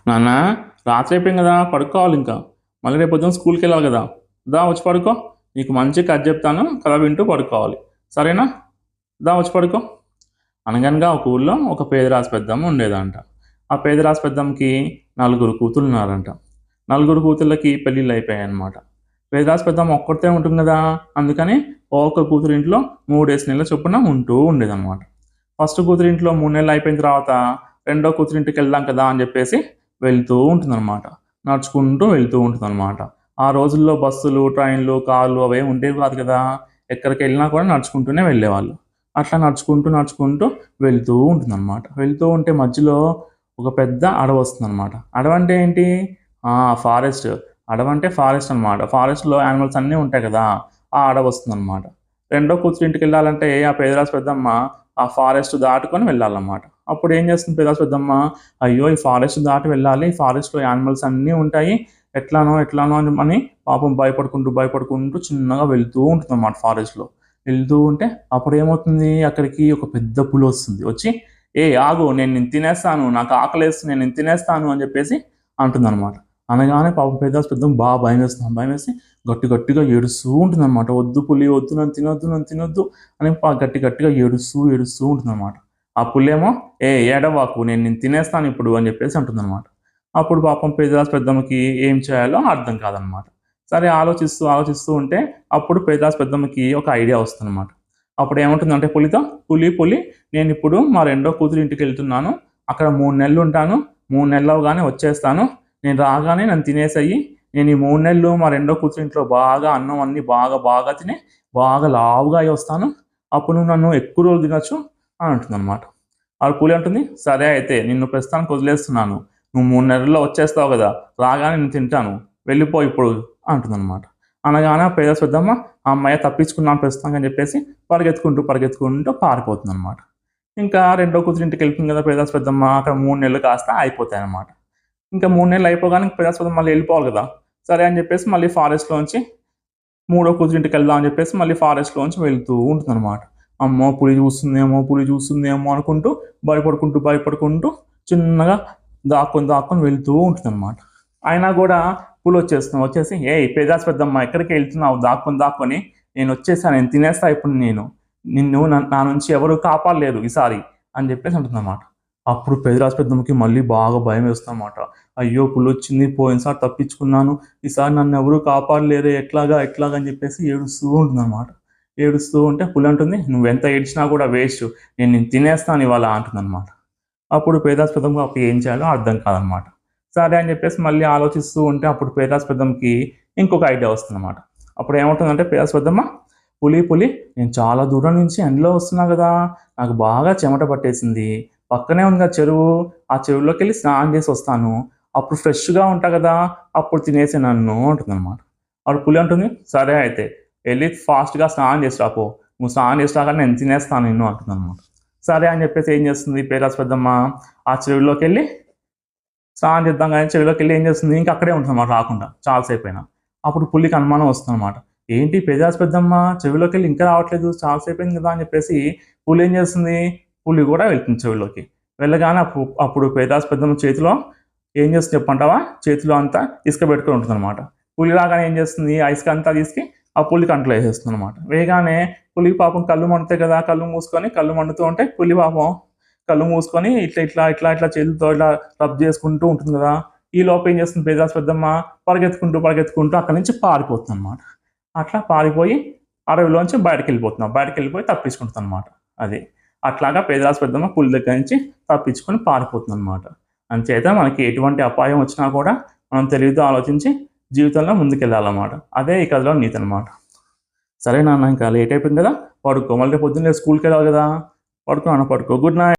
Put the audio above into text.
నాన్న, రాత్రి అయిపోయింది కదా, పడుకోవాలి ఇంకా. మళ్ళీ రేపు పొద్దున్న స్కూల్కి వెళ్ళాలి కదా. దా వచ్చి పడుకో. నీకు మంచి కథ చెప్తాను, కథ వింటూ పడుకోవాలి. సరేనా? దా వచ్చి పడుకో. అనగనగా ఒక ఊళ్ళో ఒక పేదరాశి పెద్దమ్మ ఉండేదంట. ఆ పేదరాశి పెద్దమ్మకి నలుగురు కూతుళ్ళు ఉన్నారంట. నలుగురు కూతుళ్ళకి పెళ్ళిళ్ళు అయిపోయాయి అనమాట. పేదరాశి పెద్దమ్మ ఒక్కరితే ఉంటుంది కదా, అందుకని ఒక్క కూతురు ఇంట్లో 3 నెలల చొప్పున ఉంటూ ఉండేదన్నమాట. ఫస్ట్ కూతురు ఇంట్లో 3 నెలలు అయిపోయిన తర్వాత రెండో కూతురు ఇంటికి వెళ్దాం కదా అని చెప్పేసి వెళ్తూ ఉంటుందన్నమాట. నడుచుకుంటూ వెళ్తూ ఉంటుందన్నమాట. ఆ రోజుల్లో బస్సులు, ట్రైన్లు, కార్లు అవేం ఉండేవి కాదు కదా. ఎక్కడికి వెళ్ళినా కూడా నడుచుకుంటూనే వెళ్ళేవాళ్ళు. అట్లా నడుచుకుంటూ నడుచుకుంటూ వెళ్తూ ఉంటుందన్నమాట. వెళ్తూ ఉంటే మధ్యలో ఒక పెద్ద అడవి వస్తుందన్నమాట. అడవి అంటే ఏంటి? ఫారెస్ట్. అడవి అంటే ఫారెస్ట్ అనమాట. ఫారెస్ట్లో యానిమల్స్ అన్నీ ఉంటాయి కదా, ఆ అడవి వస్తుందన్నమాట. రెండో కూతురు ఇంటికి వెళ్ళాలంటే ఆ పేదరాశి పెద్దమ్మ ఆ ఫారెస్ట్ దాటుకొని వెళ్ళాలన్నమాట. అప్పుడు ఏం చేస్తుంది పేదరాశి పెద్దమ్మ? అయ్యో, ఈ ఫారెస్ట్ దాటి వెళ్ళాలి, ఈ ఫారెస్ట్లో యానిమల్స్ అన్నీ ఉంటాయి, ఎట్లానో అని పాపం భయపడుకుంటూ భయపడుకుంటూ చిన్నగా వెళ్తూ ఉంటుంది అన్నమాట. ఫారెస్ట్లో వెళ్తూ ఉంటే అప్పుడు ఏమవుతుంది, అక్కడికి ఒక పెద్ద పులి వస్తుంది. వచ్చి ఏ ఆగు, నేను నిన్ను తినేస్తాను, నాకు ఆకలేస్తుంది, నేను నిన్ను తినేస్తాను అని చెప్పేసి అంటుందన్నమాట. అనగానే పాపం పేదరాశి పెద్దమ్మ బాగా భయం వేస్తుంది. భయం వేసి గట్టిగా ఏడుస్తూ ఉంటుందన్నమాట. వద్దు పులి, వద్దు, నన్ను తినొద్దు అని గట్టిగా ఏడుస్తూ ఉంటుందన్నమాట. ఆ పులేమో ఏడవాకు, నేను నిన్ను తినేస్తాను ఇప్పుడు అని చెప్పేసి అంటుందన్నమాట. అప్పుడు పాపం పేదరాశి పెద్దమ్మకి ఏం చేయాలో అర్థం కాదనమాట. సరే ఆలోచిస్తూ ఉంటే అప్పుడు పేదరాశి పెద్దమ్మకి ఒక ఐడియా వస్తుందన్నమాట. అప్పుడు ఏమంటుందంటే పులితో, పులి నేను ఇప్పుడు మా రెండో కూతురు ఇంటికి వెళ్తున్నాను, అక్కడ 3 నెలలు ఉంటాను, 3 నెలలు అవగానే వచ్చేస్తాను, నేను రాగానే నన్ను తినేసేయి, నేను ఈ 3 నెలలు మా రెండో కూతురు ఇంట్లో బాగా అన్నం అన్ని బాగా తిని బాగా లావుగా అయి వస్తాను, అప్పుడు నువ్వు నన్ను ఎక్కువ రోజులు తినొచ్చు అని అంటుందన్నమాట. ఆవిడ పులి అంటుంది, సరే అయితే నిన్ను ప్రస్తుతానికి వదిలేస్తున్నాను, నువ్వు 3 నెలల్లో వచ్చేస్తావు కదా, రాగానే నేను తింటాను, వెళ్ళిపో ఇప్పుడు అంటుందన్నమాట. అనగానే ఆ పేద పెద్దమ్మ ఆ అమ్మాయి తప్పించుకున్నాను ప్రస్తుతానికి అని చెప్పేసి పరిగెత్తుకుంటూ పారిపోతుందన్నమాట. ఇంకా రెండో కూతురు ఇంటికి వెళ్తుంది కదా పేదాస్ పెద్దమ్మ, అక్కడ 3 నెలలు కాస్త అయిపోతాయి అన్నమాట. ఇంకా 3 నెలలు అయిపోగానే పేదాస్ పెద్దమ్మ మళ్ళీ వెళ్ళిపోవాలి కదా. సరే అని చెప్పేసి మళ్ళీ ఫారెస్ట్లోంచి మూడో కూతురు ఇంటికి వెళ్దాం అని చెప్పేసి మళ్ళీ ఫారెస్ట్లోంచి వెళ్తూ ఉంటుందన్నమాట. అమ్మో పులి చూస్తుందేమో అనుకుంటూ భయపడుకుంటూ చిన్నగా దాక్కొని వెళ్తూ ఉంటుందన్నమాట. అయినా కూడా పులి వచ్చేసి పేదాస్ పెద్దమ్మ ఎక్కడికి వెళ్తున్నావు, దాక్కొని నేను వచ్చేసాను, నేను తినేస్తా ఇప్పుడు, నిన్ను నా నుంచి ఎవరు కాపాడలేరు ఈసారి అని చెప్పేసి అంటుందన్నమాట. అప్పుడు పేదరాశి పెద్దమ్మకి మళ్ళీ బాగా భయం వేస్తుందన్నమాట. అయ్యో, పులి వచ్చింది, పోయినసారి తప్పించుకున్నాను, ఈసారి నన్ను ఎవరు కాపాడలేరే, ఎట్లాగా అని చెప్పేసి ఏడుస్తూ ఉంటుందన్నమాట. ఏడుస్తూ ఉంటే పులి అంటుంది, నువ్వెంత ఏడ్చినా కూడా వేస్ట్, నేను తినేస్తాను ఇవాళ అంటుందన్నమాట. అప్పుడు పేదాస్ పెద్దమ్మ అప్పుడు ఏం చేయాలో అర్థం కాదనమాట. సరే అని చెప్పేసి మళ్ళీ ఆలోచిస్తూ ఉంటే అప్పుడు పేదాస్ పెద్దమ్మకి ఇంకొక ఐడియా వస్తుందన్నమాట. అప్పుడు ఏమవుతుందంటే పేదాస్ పెద్దమ్మ, పులి నేను చాలా దూరం నుంచి ఎండలో వస్తున్నా కదా, నాకు బాగా చెమట పట్టేసింది, పక్కనే ఉంది కదా చెరువు, ఆ చెరువులోకి వెళ్ళి స్నానం చేసి వస్తాను, అప్పుడు ఫ్రెష్గా ఉంటా కదా, అప్పుడు తినేసి నన్ను అంటుందన్నమాట. అప్పుడు పులి అంటుంది, సరే అయితే వెళ్ళి ఫాస్ట్గా స్నానం చేసి రాపో, నువ్వు స్నానం చేసి రాగానే నేను తినేస్తాను నిన్ను అంటుందన్నమాట. సరే అని చెప్పేసి ఏం చేస్తుంది పేదాస్ పెద్దమ్మ, ఆ చెరువులోకి వెళ్ళి స్నానం చేద్దాం కానీ చెరువులోకి వెళ్ళి ఏం చేస్తుంది, ఇంకా అక్కడే ఉంటుందన్నమాట రాకుండా చాలాసేపు అయినా. అప్పుడు పులికి అనుమానం వస్తుందన్నమాట. ఏంటి పేదాస్ పెద్దమ్మ చెరువులోకి వెళ్ళి ఇంకా రావట్లేదు, చాలాసేపు అయింది కదా అని చెప్పేసి పులి ఏం చేస్తుంది, పులి కూడా వెళ్తుంది చెరువులోకి. వెళ్ళగానే అప్పుడు పేదాస్ పెద్దమ్మ చేతిలో ఏం చేస్తుంది చెప్పంటావా, చేతిలో అంతా ఇసుక పెట్టుకొని ఉంటుందన్నమాట. పులి రాగానే ఏం చేస్తుంది, ఆ ఇసుక అంతా తీసుకు ఆ పులి కంట్లో వేసేస్తుంది అనమాట. వేయగానే పులి పాపం కళ్ళు మండుతాయి కదా, కళ్ళు మండుతూ ఉంటే పులి పాపం కళ్ళు మూసుకొని ఇట్లా చేతులతో ఇట్లా రబ్ చేసుకుంటూ ఉంటుంది కదా. ఈ లోపు ఏం చేస్తుంది పేదాస్ పెద్దమ్మ, పరిగెత్తుకుంటూ అక్కడి నుంచి పారిపోతుంది అనమాట. అట్లా పారిపోయి అడవిలోంచి బయటకు వెళ్ళిపోయి తప్పించుకుంటుంది అనమాట. అది అట్లాగా పేదాస్ పెద్దమ్మ పులి దగ్గర నుంచి తప్పించుకొని పారిపోతుంది అనమాట. అంచేత మనకి ఎటువంటి అపాయం వచ్చినా కూడా మనం తెలివితో ఆలోచించి జీవితంలో ముందుకెళ్ళాలన్నమాట. అదే ఈ కథలో నీతి అనమాట. సరే నాన్న, ఇంకా లేట్ అయిపోయింది కదా, పడుకో, మళ్ళీ పొద్దున్నే స్కూల్కి వెళ్ళాలి కదా, పడుకో గుడ్ నైట్.